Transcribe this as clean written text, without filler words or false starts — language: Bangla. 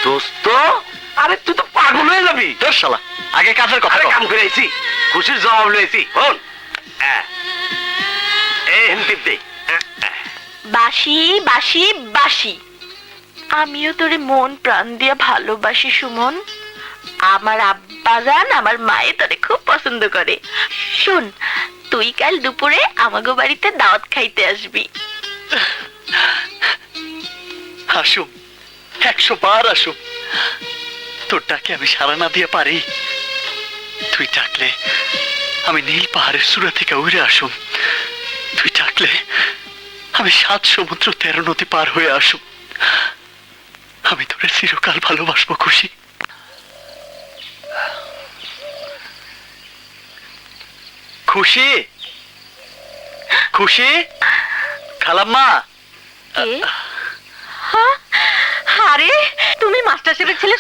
দোস্ত, আরে তুই তো পাগল হয়ে যাবি। তোর শালা আগে কাজের কথা আরে কও। কাম করে আইছি, খুশির জবাব লইছি। হন এই হিন্দিপ দে। বাসি বাসি বাসি, আমিও তোরে মন প্রাণ দিয়ে ভালোবাসি সুমন। আমার আব্বাজান আমার মায়ে তোরে খুব পছন্দ করে। শোন, তুই কাল দুপুরে আমাগো বাড়িতে দাওয়াত খাইতে আসবি। আসুম, 100 বার আসুম। তোর ডাকে আমি সাড়া না দিয়ে পারি? তুই ডাকলে আমি নীল পাহাড়ের চূড়া থেকে উড়ে আসুম। তুই ডাকলে আমি 7 সমুদ্র 13 নদী পার হয়ে আসুম। আমি তোরে চিরকাল ভালোবাসবো খুশি। খুশি, খুশি, খালাম্মা। কে? আরে তুমি মাস্টার সাহেবের ছেলে